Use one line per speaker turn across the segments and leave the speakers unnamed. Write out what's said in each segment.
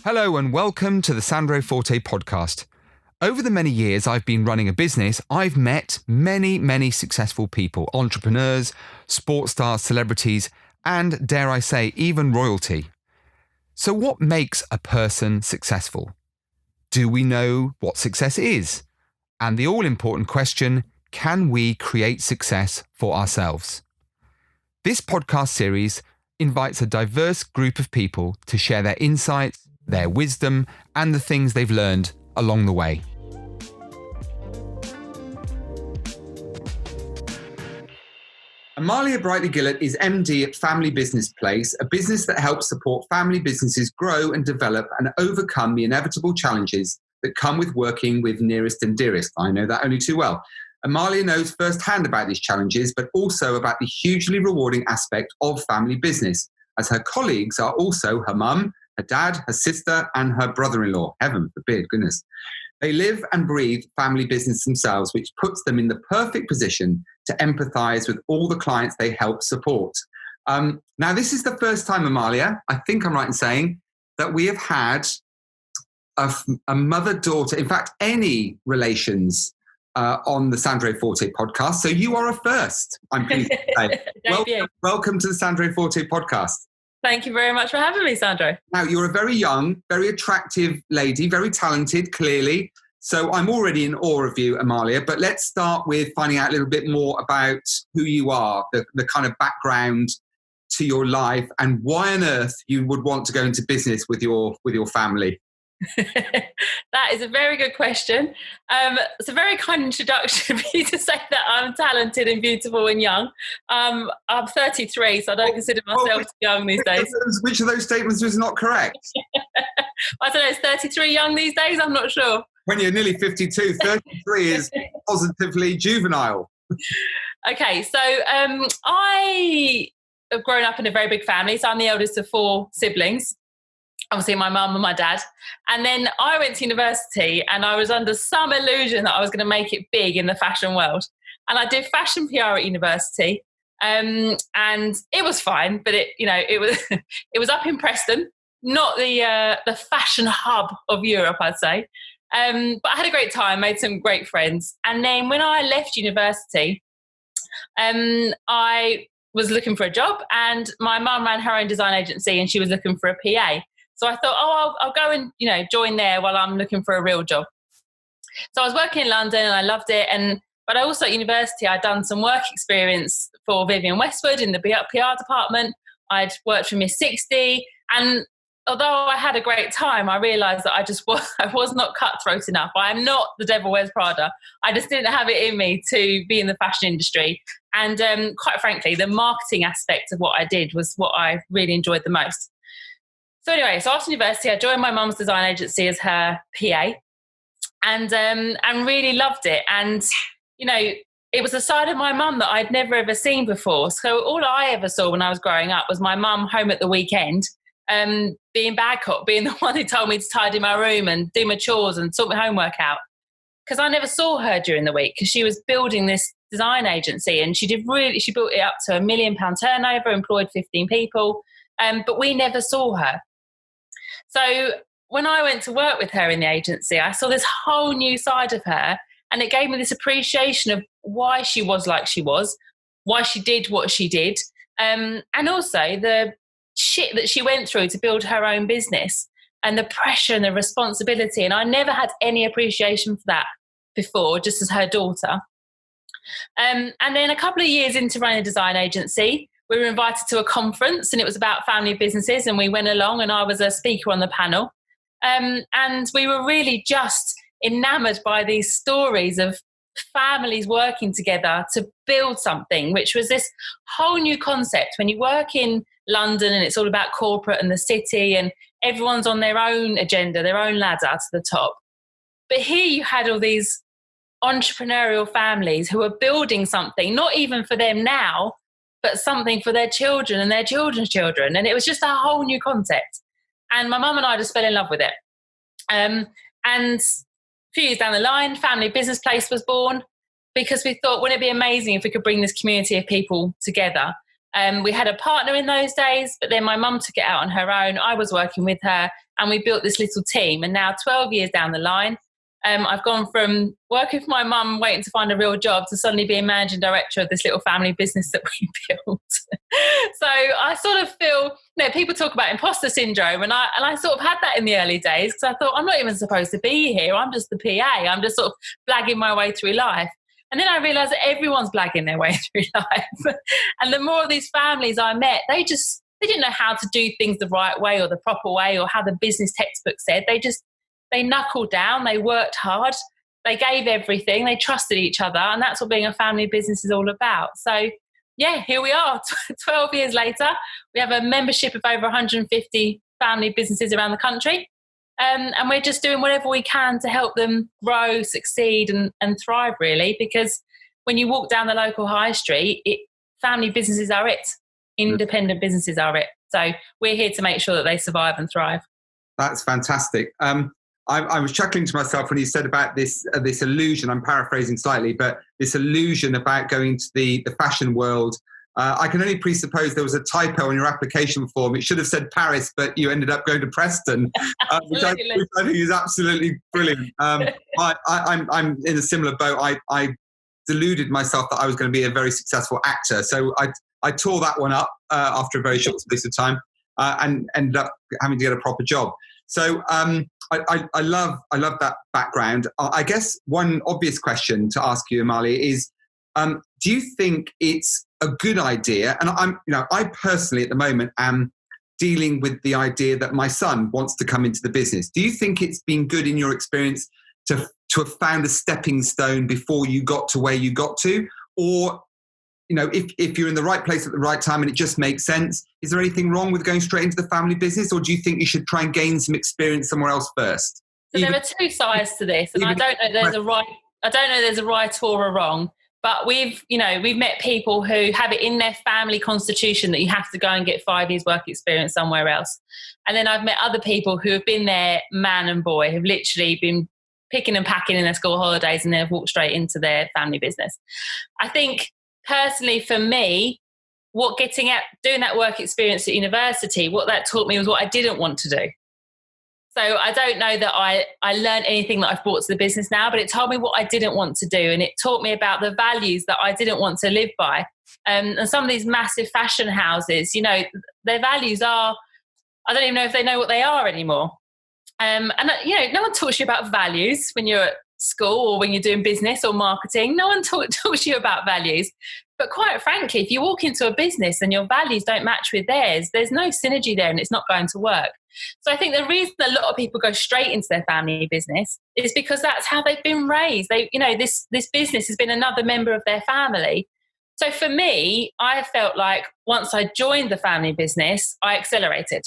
Hello and welcome to the Sandro Forte podcast. Over the many years I've been running a business, I've met many successful people, entrepreneurs, sports stars, celebrities, and dare I say, even royalty. So what makes a person successful? Do we know what success is? And the all-important question, can we create success for ourselves? This podcast series invites a diverse group of people to share their insights, their wisdom, and the things they've learned along the way. Amalia Brightley-Gillott is MD at Family Business Place, a business that helps support family businesses grow and develop and overcome the inevitable challenges that come with working with nearest and dearest. I know that only too well. Amalia knows firsthand about these challenges, but also about the hugely rewarding aspect of family business, as her colleagues are also her mum, her dad, her sister, and her brother-in-law. Heaven forbid, goodness. They live and breathe family business themselves, which puts them in the perfect position to empathise with all the clients they help support. Now, this is the first time, Amalia, I think I'm right in saying, that we have had a mother-daughter, in fact, any relations on the Sandro Forte podcast. So you are a first, I'm pleased to say. Welcome to the Sandro Forte podcast.
Thank you very much for having me, Sandro.
Now, you're a very young, very attractive lady, very talented, clearly. So I'm already in awe of you, Amalia. But let's start with finding out a little bit more about who you are, the kind of background to your life, and why on earth you would want to go into business with your family.
That is a very good question. It's a very kind introduction for you to say that I'm talented and beautiful and young. I'm 33, so I don't consider myself young these days.
Which of those statements was not correct?
I don't know, is 33 young these days? I'm not sure.
When you're nearly 52, 33 is positively juvenile.
Okay, so I have grown up in a very big family. So I'm the eldest of 4 siblings. Obviously my mum and my dad. And then I went to university and I was under some illusion that I was going to make it big in the fashion world. And I did fashion PR at university. And it was fine, but it was up in Preston, not the fashion hub of Europe, I'd say. But I had a great time, made some great friends. And then when I left university, I was looking for a job, and my mum ran her own design agency and she was looking for a PA. So I thought, I'll go and, join there while I'm looking for a real job. So I was working in London and I loved it. But I also at university, I'd done some work experience for Vivienne Westwood in the PR department. I'd worked for Miss 60. And although I had a great time, I realised that I was not cutthroat enough. I am not the devil wears Prada. I just didn't have it in me to be in the fashion industry. And quite frankly, the marketing aspect of what I did was what I really enjoyed the most. So anyway, so after university, I joined my mum's design agency as her PA and really loved it. And, it was a side of my mum that I'd never ever seen before. So all I ever saw when I was growing up was my mum home at the weekend, being bad cop, being the one who told me to tidy my room and do my chores and sort my homework out. Because I never saw her during the week because she was building this design agency and she built it up to £1 million turnover, employed 15 people, but we never saw her. So when I went to work with her in the agency, I saw this whole new side of her, and it gave me this appreciation of why she was like she was, why she did what she did, and also the shit that she went through to build her own business and the pressure and the responsibility. And I never had any appreciation for that before, just as her daughter. And then a couple of years into running a design agency, we were invited to a conference and it was about family businesses, and we went along and I was a speaker on the panel. And we were really just enamored by these stories of families working together to build something, which was this whole new concept. When you work in London and it's all about corporate and the city and everyone's on their own agenda, their own ladder to the top. But here you had all these entrepreneurial families who were building something, not even for them now, but something for their children and their children's children. And it was just a whole new concept. And my mum and I just fell in love with it. And a few years down the line, Family Business Place was born because we thought, wouldn't it be amazing if we could bring this community of people together? We had a partner in those days, but then my mum took it out on her own. I was working with her, and we built this little team. And now 12 years down the line, I've gone from working for my mum, waiting to find a real job, to suddenly being managing director of this little family business that we built. So I sort of feel, people talk about imposter syndrome, and I sort of had that in the early days, because I thought, I'm not even supposed to be here. I'm just the PA. I'm just sort of blagging my way through life. And then I realised that everyone's blagging their way through life. And the more of these families I met, they didn't know how to do things the right way or the proper way, or how the business textbook said. They knuckled down, they worked hard, they gave everything, they trusted each other. And that's what being a family business is all about. So yeah, here we are, 12 years later. We have a membership of over 150 family businesses around the country. And we're just doing whatever we can to help them grow, succeed and thrive, really. Because when you walk down the local high street, family businesses are it. Independent businesses are it. So we're here to make sure that they survive and thrive. That's
fantastic. I was chuckling to myself when you said about this illusion, I'm paraphrasing slightly, but this illusion about going to the fashion world. I can only presuppose there was a typo on your application form. It should have said Paris, but you ended up going to Preston, which I think is absolutely brilliant. I'm in a similar boat. I deluded myself that I was going to be a very successful actor. So I tore that one up after a very short space of time and ended up having to get a proper job. So I love that background. I guess one obvious question to ask you, Amalia, is do you think it's a good idea? And I personally at the moment am dealing with the idea that my son wants to come into the business. Do you think it's been good in your experience to have found a stepping stone before you got to where you got to? Or, if you're in the right place at the right time and it just makes sense, is there anything wrong with going straight into the family business? Or do you think you should try and gain some experience somewhere else first?
So there are two sides to this, and I don't know there's a right or a wrong. But we've met people who have it in their family constitution that you have to go and get 5 years work experience somewhere else. And then I've met other people who have been there man and boy, who've literally been picking and packing in their school holidays and then have walked straight into their family business. I think personally for me, doing that work experience at university, what that taught me was what I didn't want to do. So I don't know that I learned anything that I've brought to the business now, but it told me what I didn't want to do. And it taught me about the values that I didn't want to live by. And some of these massive fashion houses, their values are, I don't even know if they know what they are anymore. And no one talks to you about values when you're at school or when you're doing business or marketing. No one talks to you about values. But quite frankly, if you walk into a business and your values don't match with theirs, there's no synergy there and it's not going to work. So I think the reason a lot of people go straight into their family business is because that's how they've been raised. This business has been another member of their family. So for me, I felt like once I joined the family business, I accelerated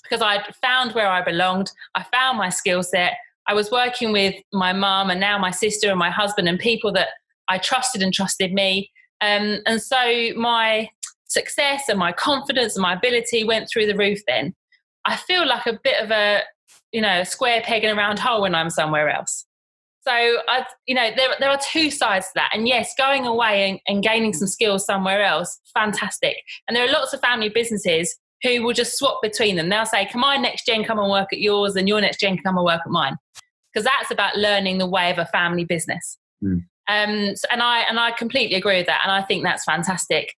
because I'd found where I belonged. I found my skill set. I was working with my mum and now my sister and my husband and people that I trusted and trusted me. And so my success and my confidence and my ability went through the roof then. I feel like a bit of a square peg in a round hole when I'm somewhere else. So there are two sides to that. And yes, going away and gaining some skills somewhere else, fantastic. And there are lots of family businesses who will just swap between them. They'll say, can my next gen come and work at yours and your next gen come and work at mine? Because that's about learning the way of a family business. And I completely agree with that. And I think that's fantastic.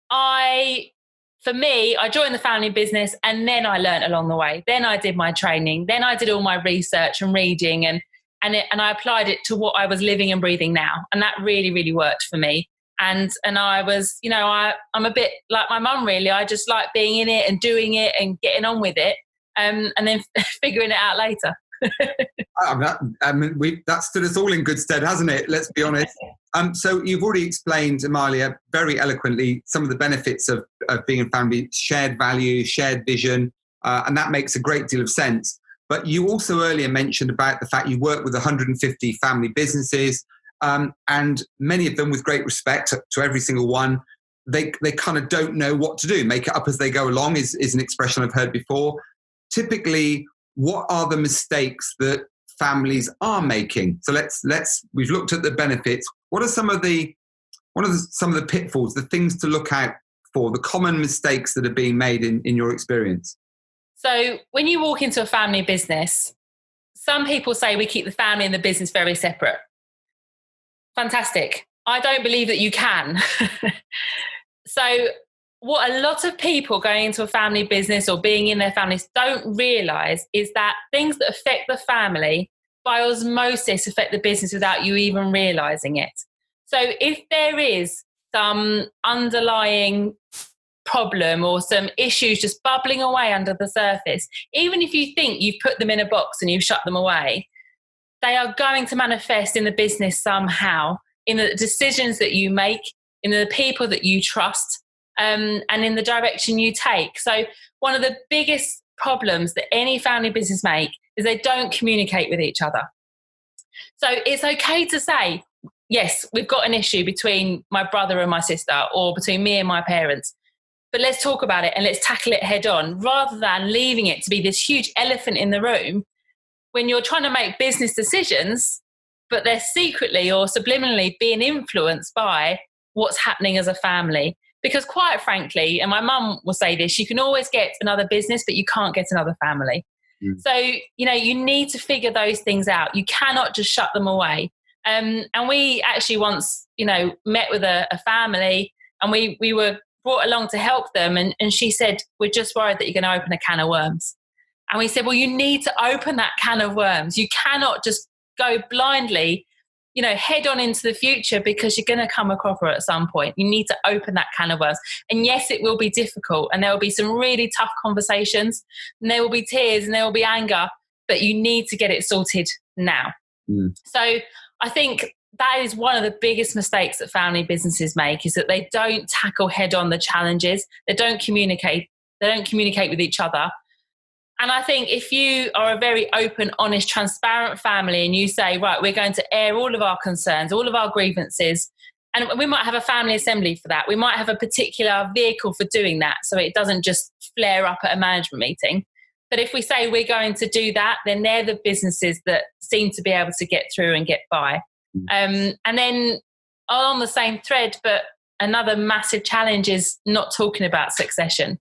For me, I joined the family business and then I learned along the way. Then I did my training. Then I did all my research and reading and I applied it to what I was living and breathing now. And that really, really worked for me. And I was, I'm a bit like my mum, really. I just like being in it and doing it and getting on with it and then figuring it out later.
That stood us all in good stead, hasn't it? Let's be honest. So you've already explained, Amalia, very eloquently some of the benefits of being a family, shared values, shared vision, and that makes a great deal of sense. But you also earlier mentioned about the fact you work with 150 family businesses, and many of them, with great respect to every single one, they kind of don't know what to do. Make it up as they go along is an expression I've heard before. Typically, what are the mistakes that families are making? So we've looked at the benefits. What are some of the what are some of the pitfalls, the things to look out for, the common mistakes that are being made in your experience?
So when you walk into a family business, some people say we keep the family and the business very separate. Fantastic. I don't believe that you can. So what a lot of people going into a family business or being in their families don't realise is that things that affect the family by osmosis affect the business without you even realising it. So if there is some underlying problem or some issues just bubbling away under the surface, even if you think you've put them in a box and you've shut them away, they are going to manifest in the business somehow, in the decisions that you make, in the people that you trust, and in the direction you take. So one of the biggest problems that any family business make is they don't communicate with each other. So it's okay to say, yes, we've got an issue between my brother and my sister, or between me and my parents, but let's talk about it and let's tackle it head on, rather than leaving it to be this huge elephant in the room when you're trying to make business decisions, but they're secretly or subliminally being influenced by what's happening as a family. Because quite frankly, and my mum will say this, you can always get another business, but you can't get another family. So, you need to figure those things out. You cannot just shut them away. And we actually once, met with a family, and we were brought along to help them. And she said, we're just worried that you're going to open a can of worms. And we said, well, you need to open that can of worms. You cannot just go blindly, head on into the future, because you're going to come a cropper at some point. You need to open that can of worms. And yes, it will be difficult, and there will be some really tough conversations, and there will be tears, and there will be anger, but you need to get it sorted now. So I think that is one of the biggest mistakes that family businesses make, is that they don't tackle head on the challenges. They don't communicate with each other. And I think if you are a very open, honest, transparent family, and you say, right, we're going to air all of our concerns, all of our grievances, and we might have a family assembly for that. We might have a particular vehicle for doing that, so it doesn't just flare up at a management meeting. But if we say we're going to do that, then they're the businesses that seem to be able to get through and get by. And then on the same thread, but another massive challenge is not talking about succession,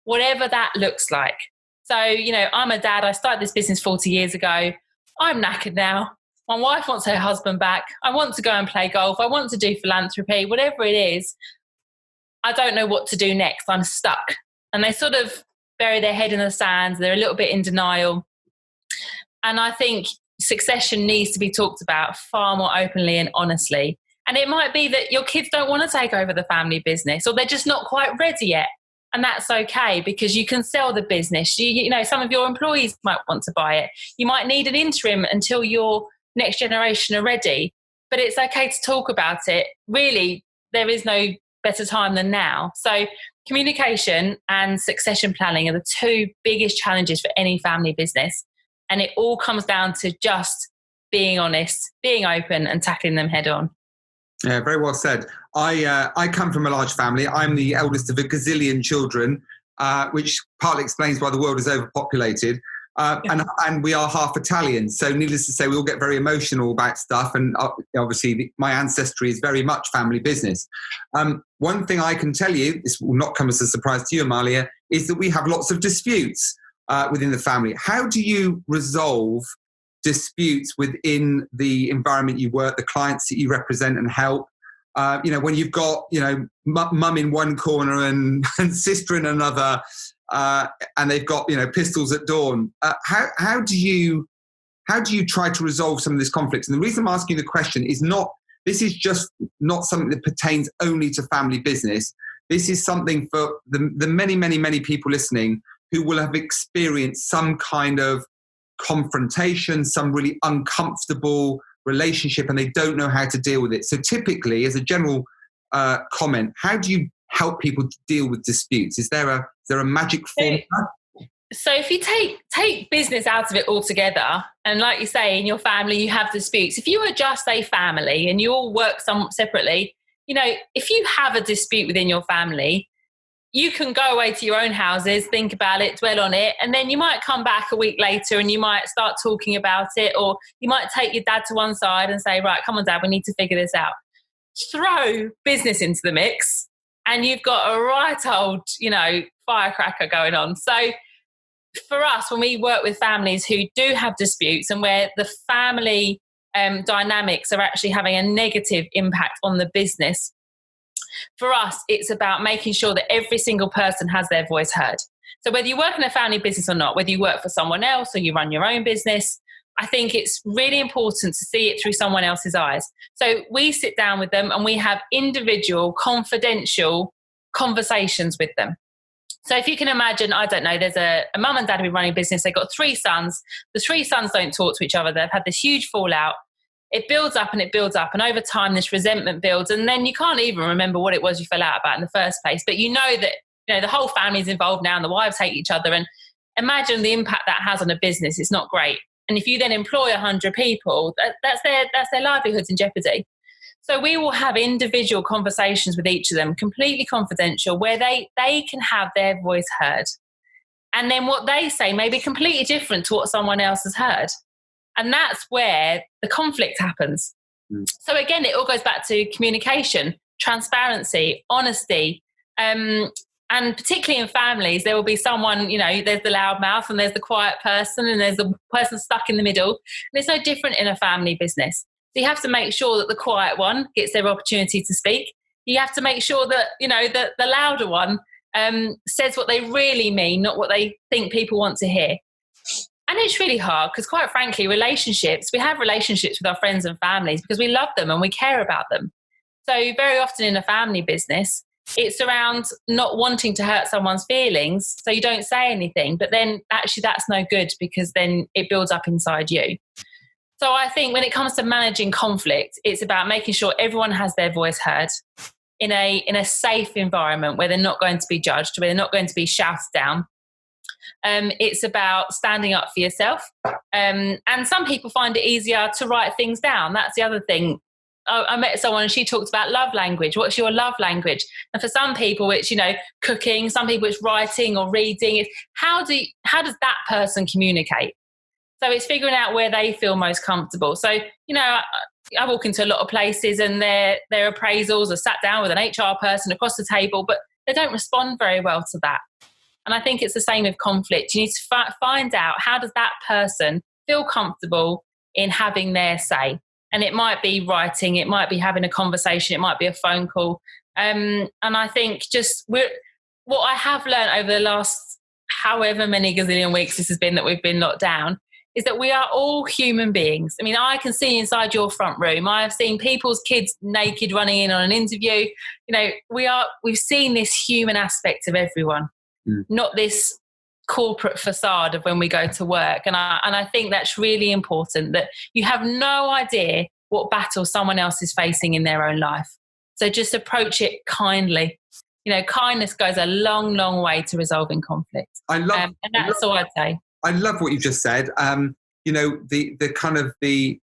whatever that looks like. So, I'm a dad. I started this business 40 years ago. I'm knackered now. My wife wants her husband back. I want to go and play golf. I want to do philanthropy, whatever it is. I don't know what to do next. I'm stuck. And they sort of bury their head in the sand. They're a little bit in denial. And I think succession needs to be talked about far more openly and honestly. And it might be that your kids don't want to take over the family business, or they're just not quite ready yet. And that's okay, because you can sell the business. Some of your employees might want to buy it. You might need an interim until your next generation are ready. But it's okay to talk about it. Really, there is no better time than now. So communication and succession planning are the two biggest challenges for any family business. And it all comes down to just being honest, being open, and tackling them head on.
Yeah, very well said. I come from a large family. I'm the eldest of a gazillion children, which partly explains why the world is overpopulated. And we are half Italian. So needless to say, we all get very emotional about stuff. And obviously, my ancestry is very much family business. One thing I can tell you, this will not come as a surprise to you, Amalia, is that we have lots of disputes within the family. How do you resolve disputes within the environment you work, the clients that you represent and help? When you've got, mum in one corner and sister in another, and they've got, pistols at dawn. How do you try to resolve some of this conflicts? And the reason I'm asking the question is this is just not something that pertains only to family business. This is something for the many, many, many people listening who will have experienced some kind of confrontation, some really uncomfortable relationship, and they don't know how to deal with it. So typically, as a general comment, how do you help people to deal with disputes? Is there a magic formula?
So if you take business out of it altogether, and like you say, in your family you have disputes, if you are just a family and you all work somewhat separately, if you have a dispute within your family, you can go away to your own houses, think about it, dwell on it, and then you might come back a week later and you might start talking about it, or you might take your dad to one side and say, right, come on, Dad, we need to figure this out. throw business into the mix and you've got a right old, firecracker going on. So for us, when we work with families who do have disputes and where the family dynamics are actually having a negative impact on the business, for us, it's about making sure that every single person has their voice heard. So whether you work in a family business or not, whether you work for someone else or you run your own business, I think it's really important to see it through someone else's eyes. So we sit down with them and we have individual, confidential conversations with them. So if you can imagine, I don't know, there's a mum and dad who are running a business. They've got 3 sons. The 3 sons don't talk to each other. They've had this huge fallout. It builds up and it builds up. And over time, this resentment builds. And then you can't even remember what it was you fell out about in the first place. But you know that the whole family's involved now and the wives hate each other. And imagine the impact that has on a business. It's not great. And if you then employ 100 people, that's their livelihoods in jeopardy. So we will have individual conversations with each of them, completely confidential, where they can have their voice heard. And then what they say may be completely different to what someone else has heard. And that's where the conflict happens. So again, it all goes back to communication, transparency, honesty. And particularly in families, there will be someone, there's the loud mouth and there's the quiet person and there's the person stuck in the middle. And it's no different in a family business. So you have to make sure that the quiet one gets their opportunity to speak. You have to make sure that, the louder one says what they really mean, not what they think people want to hear. And it's really hard because, quite frankly, we have relationships with our friends and families because we love them and we care about them. So very often in a family business, it's around not wanting to hurt someone's feelings, so you don't say anything. But then actually that's no good because then it builds up inside you. So I think when it comes to managing conflict, it's about making sure everyone has their voice heard in a safe environment where they're not going to be judged, where they're not going to be shouted down. It's about standing up for yourself. And some people find it easier to write things down. That's the other thing. I met someone and she talked about love language. What's your love language? And for some people, it's, cooking. Some people it's writing or reading. How does that person communicate? So it's figuring out where they feel most comfortable. So, I walk into a lot of places and their appraisals are sat down with an HR person across the table, but they don't respond very well to that. And I think it's the same with conflict. You need to find out, how does that person feel comfortable in having their say? And it might be writing, it might be having a conversation, it might be a phone call. And I think what I have learned over the last however many gazillion weeks this has been that we've been locked down is that we are all human beings. I mean, I can see inside your front room. I have seen people's kids naked running in on an interview. We've seen this human aspect of everyone, not this corporate facade of when we go to work. And I think that's really important, that you have no idea what battle someone else is facing in their own life. So just approach it kindly. Kindness goes a long, long way to resolving conflict. And that's all I'd say.
I love what you just said. The kind of the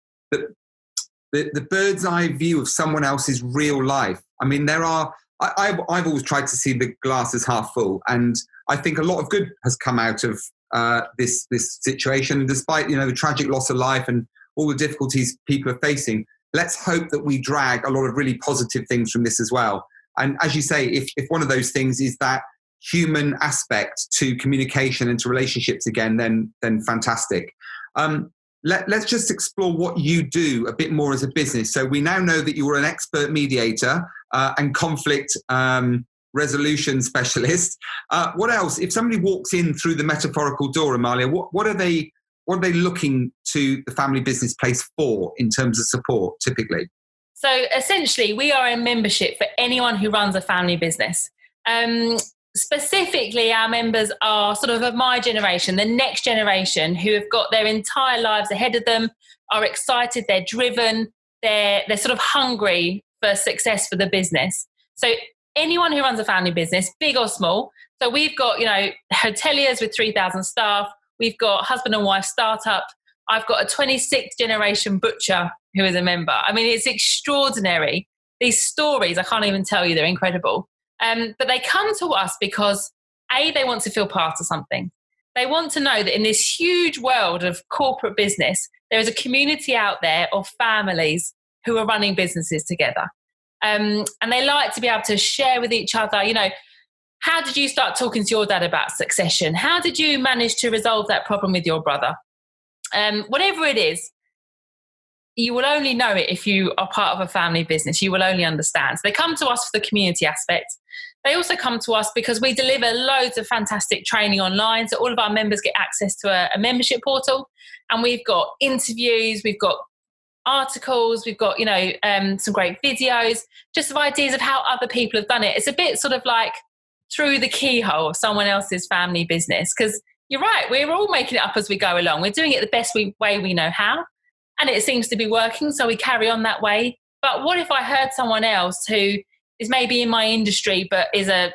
bird's eye view of someone else's real life. I mean, I've always tried to see the glass as half full, and I think a lot of good has come out of this situation, despite the tragic loss of life and all the difficulties people are facing. Let's hope that we drag a lot of really positive things from this as well. And as you say, if one of those things is that human aspect to communication and to relationships again, then fantastic. Let's just explore what you do a bit more as a business. So we now know that you were an expert mediator and conflict resolution specialist. What else? If somebody walks in through the metaphorical door, Amalia, what are they looking to the family business place for in terms of support typically?
So essentially, we are a membership for anyone who runs a family business. Specifically, our members are sort of my generation, the next generation, who have got their entire lives ahead of them, are excited, they're driven, they're sort of hungry for success for the business. So anyone who runs a family business, big or small. So we've got, hoteliers with 3,000 staff. We've got husband and wife startup. I've got a 26th generation butcher who is a member. I mean, it's extraordinary. These stories, I can't even tell you, they're incredible. But they come to us because, A, they want to feel part of something. They want to know that in this huge world of corporate business, there is a community out there of families who are running businesses together. And they like to be able to share with each other, how did you start talking to your dad about succession? How did you manage to resolve that problem with your brother? Whatever it is, you will only know it if you are part of a family business. You will only understand. So they come to us for the community aspect. They also come to us because we deliver loads of fantastic training online. So all of our members get access to a membership portal, and we've got interviews, we've got articles, we've got, some great videos, just of ideas of how other people have done it. It's a bit sort of like through the keyhole of someone else's family business, because you're right, we're all making it up as we go along. We're doing it the best way we know how, and it seems to be working, so we carry on that way. But what if I heard someone else who is maybe in my industry but is a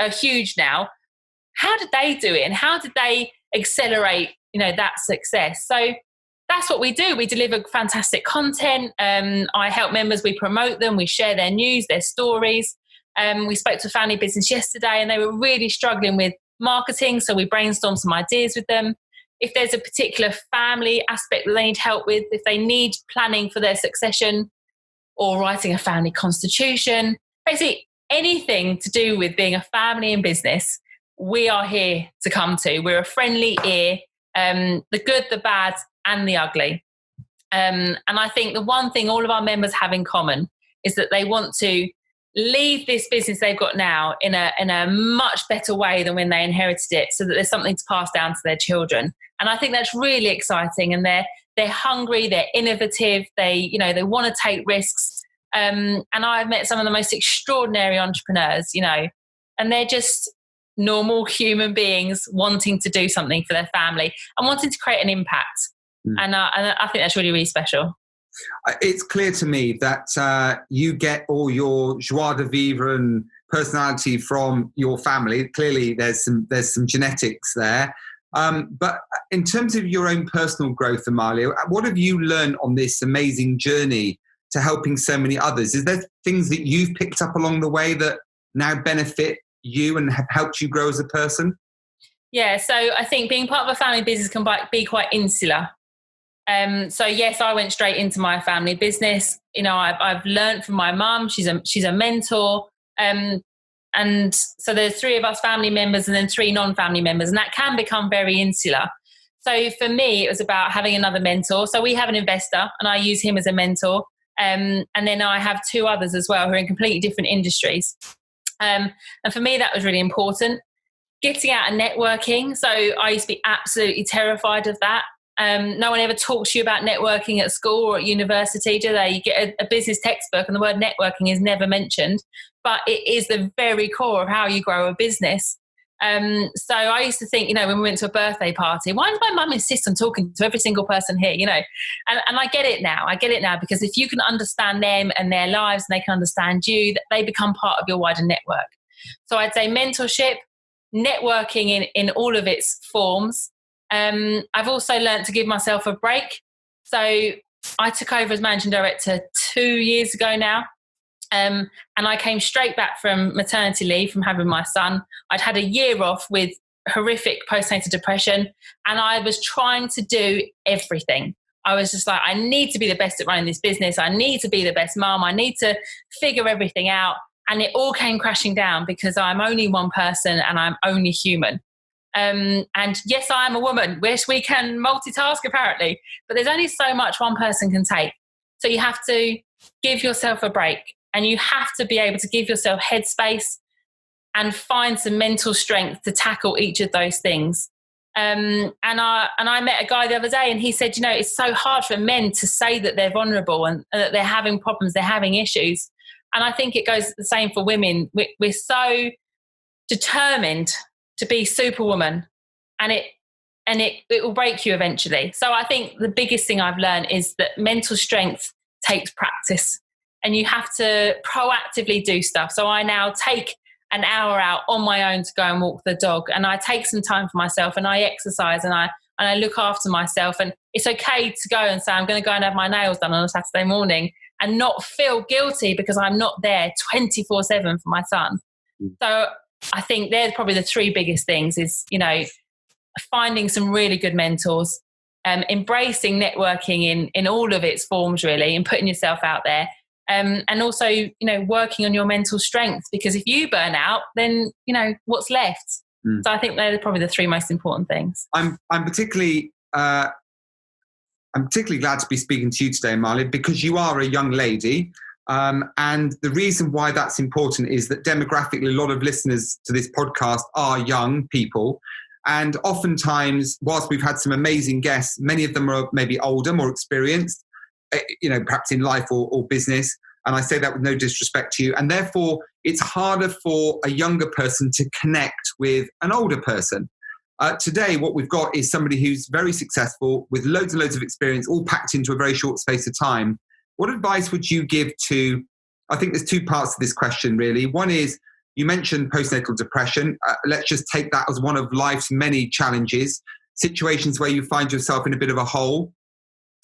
huge now? How did they do it, and how did they accelerate that success? So that's what we do. We deliver fantastic content. I help members, we promote them, we share their news, their stories. We spoke to a family business yesterday, and they were really struggling with marketing, so we brainstormed some ideas with them. If there's a particular family aspect that they need help with, if they need planning for their succession or writing a family constitution, basically anything to do with being a family in business, we are here to come to. We're a friendly ear, the good, the bad, and the ugly. And I think the one thing all of our members have in common is that they want to leave this business they've got now in a much better way than when they inherited it, so that there's something to pass down to their children. And I think that's really exciting. And they're hungry, they're innovative, they want to take risks. And I've met some of the most extraordinary entrepreneurs, and they're just normal human beings wanting to do something for their family and wanting to create an impact. And I think that's really, really special.
It's clear to me that you get all your joie de vivre and personality from your family. Clearly, there's some genetics there. But in terms of your own personal growth, Amalia, what have you learned on this amazing journey to helping so many others? Is there things that you've picked up along the way that now benefit you and have helped you grow as a person?
Yeah, so I think being part of a family business can be quite insular. So yes, I went straight into my family business. I've learned from my mum. She's a mentor. And so there's 3 of us family members and then 3 non-family members, and that can become very insular. So for me, it was about having another mentor. So we have an investor, and I use him as a mentor. And then I have 2 others as well who are in completely different industries. And for me, that was really important. Getting out and networking. So I used to be absolutely terrified of that. No one ever talks to you about networking at school or at university, do they? You get a business textbook and the word networking is never mentioned, but it is the very core of how you grow a business. So I used to think, when we went to a birthday party, why does my mum insist on talking to every single person here, And I get it now. Because if you can understand them and their lives, and they can understand you, that they become part of your wider network. So I'd say mentorship, networking in all of its forms. I've also learned to give myself a break. So I took over as managing director 2 years ago now. And I came straight back from maternity leave from having my son. I'd had a year off with horrific postnatal depression, and I was trying to do everything. I was just like, I need to be the best at running this business. I need to be the best mum. I need to figure everything out. And it all came crashing down because I'm only one person and I'm only human. And yes, I am a woman. Wish we can multitask apparently, but there's only so much one person can take. So you have to give yourself a break, and you have to be able to give yourself headspace and find some mental strength to tackle each of those things. And I met a guy the other day, and he said, it's so hard for men to say that they're vulnerable and that they're having problems, they're having issues. And I think it goes the same for women. We're so determined to be superwoman, and it will break you eventually. So I think the biggest thing I've learned is that mental strength takes practice, and you have to proactively do stuff. So I now take an hour out on my own to go and walk the dog, and I take some time for myself, and I exercise, and I look after myself. And it's okay to go and say, I'm going to go and have my nails done on a Saturday morning and not feel guilty because I'm not there 24/7 for my son. So I think they're probably the 3 biggest things is, finding some really good mentors, embracing networking in all of its forms really, and putting yourself out there, And also, working on your mental strength, because if you burn out, then, what's left? So I think they're probably the three most important things.
I'm particularly glad to be speaking to you today, Amalia, because you are a young lady. And the reason why that's important is that demographically, a lot of listeners to this podcast are young people. And oftentimes, whilst we've had some amazing guests, many of them are maybe older, more experienced, perhaps in life or business. And I say that with no disrespect to you. And therefore, it's harder for a younger person to connect with an older person. Today, what we've got is somebody who's very successful with loads and loads of experience, all packed into a very short space of time. What advice would you give to, I think there's two parts to this question, really. One is, you mentioned postnatal depression. Let's just take that as one of life's many challenges, situations where you find yourself in a bit of a hole.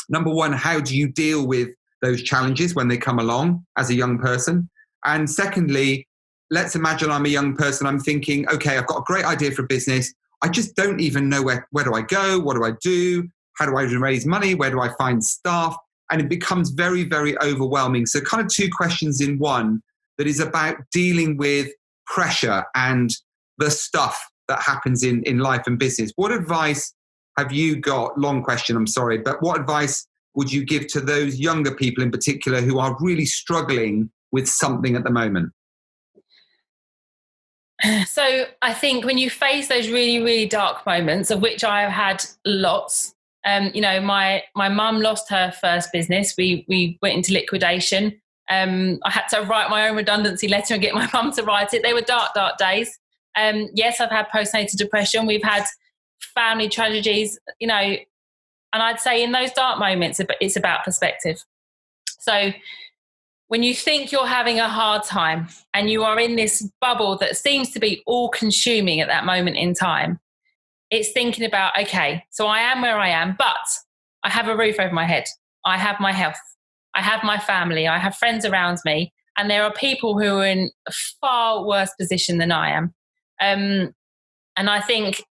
Number one, how do you deal with those challenges when they come along as a young person? And secondly, let's imagine I'm a young person. I'm thinking, okay, I've got a great idea for a business. I just don't even know where do I go? What do I do? How do I raise money? Where do I find staff? And it becomes very, very overwhelming. So kind of two questions in one that is about dealing with pressure and the stuff that happens in life and business. What advice have you got? Long question, I'm sorry, but what advice would you give to those younger people in particular who are really struggling with something at the moment?
So I think when you face those really, really dark moments, of which I have had lots, my mum lost her first business. We went into liquidation. I had to write my own redundancy letter and get my mum to write it. They were dark, dark days. Yes, I've had postnatal depression. We've had family tragedies, and I'd say in those dark moments, it's about perspective. So when you think you're having a hard time and you are in this bubble that seems to be all consuming at that moment in time, it's thinking about, okay, so I am where I am, but I have a roof over my head. I have my health. I have my family. I have friends around me. And there are people who are in a far worse position than I am. And I think,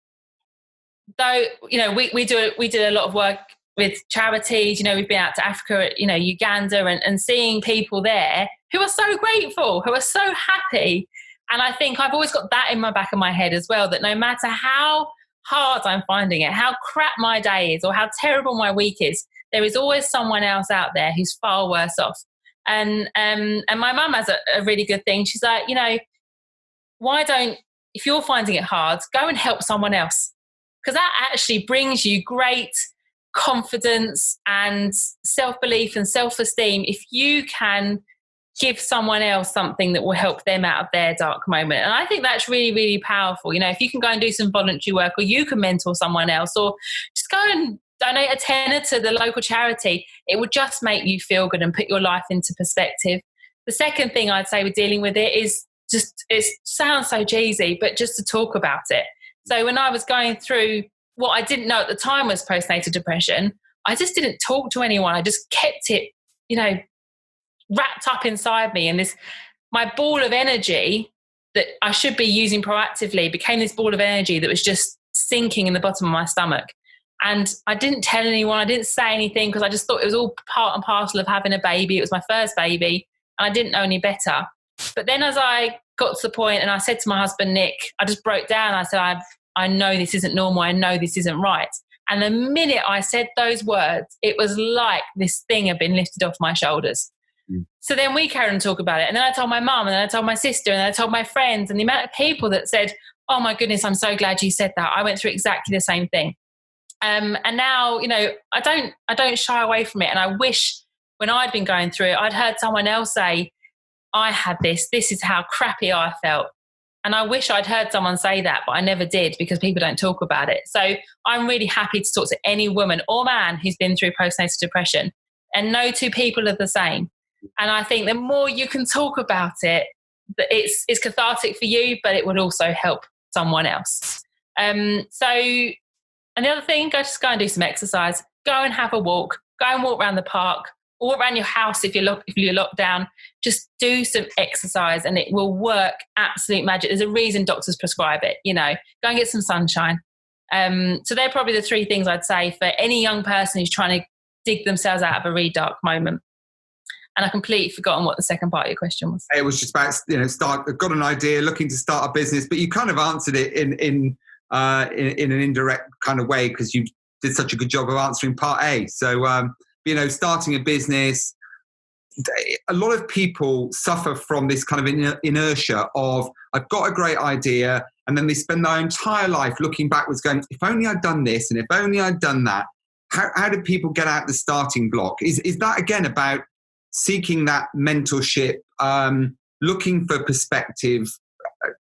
though, we do a lot of work with charities. We've been out to Africa, Uganda, and seeing people there who are so grateful, who are so happy. And I think I've always got that in my back of my head as well, that no matter how hard I'm finding it, how crap my day is, or how terrible my week is, there is always someone else out there who's far worse off. And my mum has a really good thing. She's like, why don't, if you're finding it hard, go and help someone else. Because that actually brings you great confidence and self-belief and self-esteem if you can give someone else something that will help them out of their dark moment. And I think that's really, really powerful. If you can go and do some voluntary work, or you can mentor someone else, or just go and donate a tenner to the local charity, it would just make you feel good and put your life into perspective. The second thing I'd say with dealing with it is just, it sounds so cheesy, but just to talk about it. So when I was going through what I didn't know at the time was postnatal depression, I just didn't talk to anyone. I just kept it, wrapped up inside me. And my ball of energy that I should be using proactively became this ball of energy that was just sinking in the bottom of my stomach. And I didn't tell anyone, I didn't say anything, because I just thought it was all part and parcel of having a baby. It was my first baby and I didn't know any better. But then as I got to the point and I said to my husband, Nick, I just broke down. I said, I know this isn't normal. I know this isn't right. And the minute I said those words, it was like this thing had been lifted off my shoulders. So then we carried on talk about it. And then I told my mum, and then I told my sister, and then I told my friends, and the amount of people that said, oh my goodness, I'm so glad you said that. I went through exactly the same thing. And now, I don't shy away from it. And I wish when I'd been going through it, I'd heard someone else say, I had this is how crappy I felt. And I wish I'd heard someone say that, but I never did, because people don't talk about it. So I'm really happy to talk to any woman or man who's been through postnatal depression, and no two people are the same. And I think the more you can talk about it, it's cathartic for you, but it would also help someone else. And the other thing, go and do some exercise. Go and have a walk. Go and walk around the park, or around your house if you're locked down. Just do some exercise and it will work absolute magic. There's a reason doctors prescribe it, Go and get some sunshine. So they're probably the three things I'd say for any young person who's trying to dig themselves out of a really dark moment. And I completely forgotten what the second part of your question was.
It was just about, got an idea, looking to start a business, but you kind of answered it in an indirect kind of way because you did such a good job of answering part A. So, starting a business, a lot of people suffer from this kind of inertia of, I've got a great idea, and then they spend their entire life looking backwards going, if only I'd done this, and if only I'd done that. How do people get out the starting block? Is that, again, about seeking that mentorship, looking for perspective,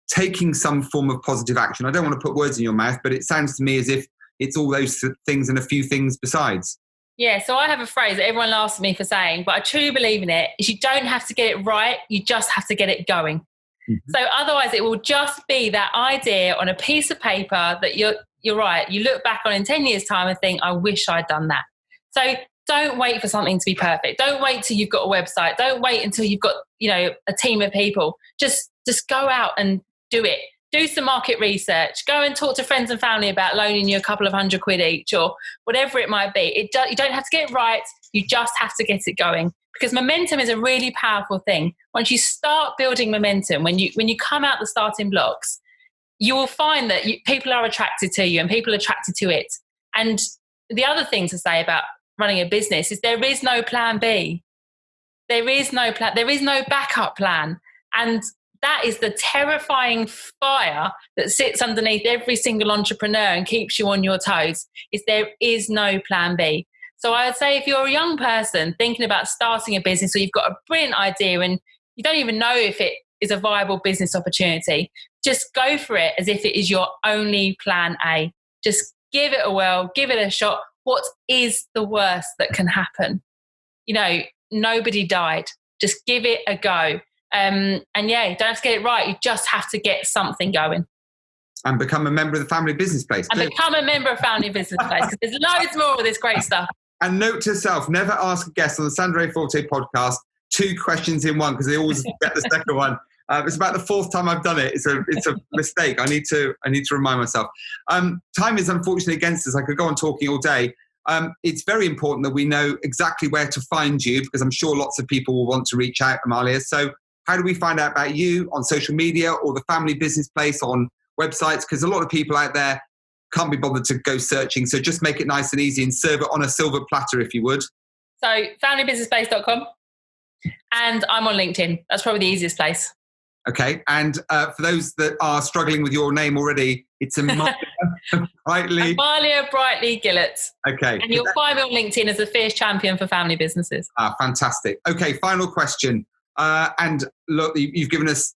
taking some form of positive action? I don't want to put words in your mouth, but it sounds to me as if it's all those things and a few things besides.
Yeah, so I have a phrase that everyone laughs at me for saying, but I truly believe in it, is you don't have to get it right, you just have to get it going. Mm-hmm. So otherwise it will just be that idea on a piece of paper that you're right, you look back on in 10 years' time and think, I wish I'd done that. So don't wait for something to be perfect. Don't wait till you've got a website. Don't wait until you've got, a team of people. Just go out and do it. Do some market research. Go and talk to friends and family about loaning you a couple of £100 each or whatever it might be. You don't have to get it right. You just have to get it going, because momentum is a really powerful thing. Once you start building momentum, when you come out the starting blocks, you will find that people are attracted to you and people are attracted to it. And the other thing to say about running a business is there is no plan B. There is no plan. There is no backup plan. And that is the terrifying fire that sits underneath every single entrepreneur and keeps you on your toes, is there is no plan B. So I would say if you're a young person thinking about starting a business, or you've got a brilliant idea and you don't even know if it is a viable business opportunity, just go for it as if it is your only plan A. Just give it a whirl, give it a shot. What is the worst that can happen? Nobody died. Just give it a go. You don't have to get it right. You just have to get something going.
And become a member of the Family Business Place.
Become a member of Family Business Place, because there's loads more of this great stuff.
And note to self, never ask a guest on the Sandro Forte podcast 2 questions in one, because they always get the second one. It's about the 4th time I've done it. It's a mistake. I need to remind myself. Time is unfortunately against us. I could go on talking all day. It's very important that we know exactly where to find you, because I'm sure lots of people will want to reach out, Amalia. So how do we find out about you on social media or the Family Business Place on websites? Because a lot of people out there can't be bothered to go searching. So just make it nice and easy and serve it on a silver platter, if you would. So familybusinessplace.com. And I'm on LinkedIn. That's probably the easiest place. Okay. And for those that are struggling with your name already, it's Amalia Brightley-Gillott. Okay. And you'll find me on LinkedIn as a fierce champion for family businesses. Fantastic. Okay. Final question. And look, you've given us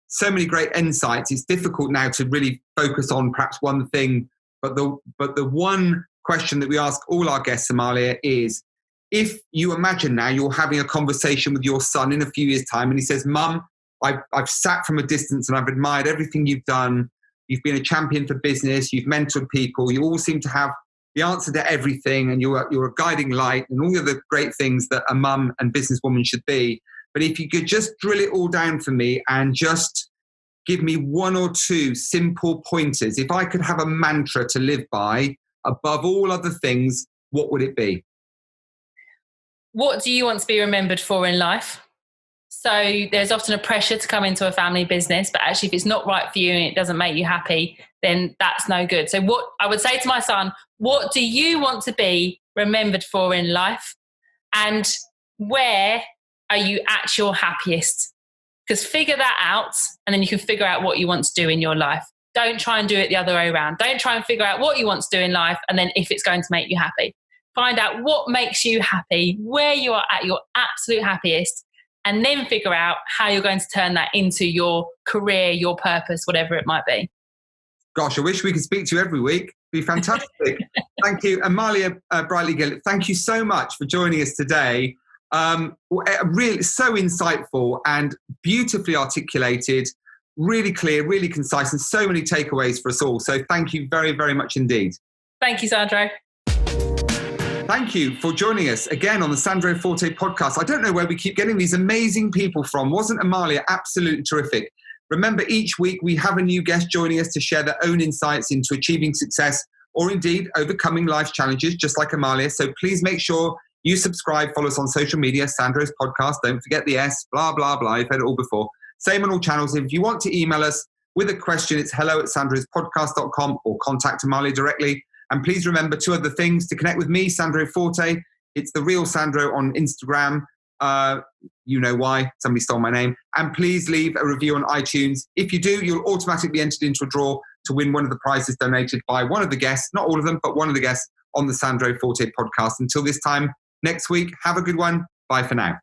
so many great insights. It's difficult now to really focus on perhaps one thing, but the one question that we ask all our guests, Amalia, is if you imagine now you're having a conversation with your son in a few years' time, and he says, "Mum, I've sat from a distance and I've admired everything you've done. You've been a champion for business. You've mentored people. You all seem to have the answer to everything, and you're a guiding light and all of the great things that a mum and businesswoman should be. But if you could just drill it all down for me and just give me 1 or 2 simple pointers, if I could have a mantra to live by above all other things, what would it be?" What do you want to be remembered for in life? So there's often a pressure to come into a family business, but actually if it's not right for you and it doesn't make you happy, then that's no good. So what I would say to my son, what do you want to be remembered for in life? And where are you at your happiest? Because figure that out, and then you can figure out what you want to do in your life. Don't try and do it the other way around. Don't try and figure out what you want to do in life and then if it's going to make you happy. Find out what makes you happy, where you are at your absolute happiest, and then figure out how you're going to turn that into your career, your purpose, whatever it might be. Gosh, I wish we could speak to you every week. It'd be fantastic. Thank you. Amalia Brightley-Gillott, thank you so much for joining us today. Really so insightful and beautifully articulated, really clear, really concise, and so many takeaways for us all. So thank you very, very much indeed. Thank you, Sandro. Thank you for joining us again on the Sandro Forte podcast. I don't know where we keep getting these amazing people from. Wasn't Amalia absolutely terrific? Remember, each week we have a new guest joining us to share their own insights into achieving success or indeed overcoming life's challenges, just like Amalia. So please make sure You subscribe, follow us on social media, Sandro's podcast. Don't forget the S, blah, blah, blah. You've heard it all before. Same on all channels. If you want to email us with a question, it's hello@sandrospodcast.com or contact Amalia directly. And please remember 2 other things to connect with me, Sandro Forte. It's the real Sandro on Instagram. You know why. Somebody stole my name. And please leave a review on iTunes. If you do, you'll automatically be entered into a draw to win one of the prizes donated by one of the guests, not all of them, but one of the guests on the Sandro Forte podcast. Until this time next week, have a good one. Bye for now.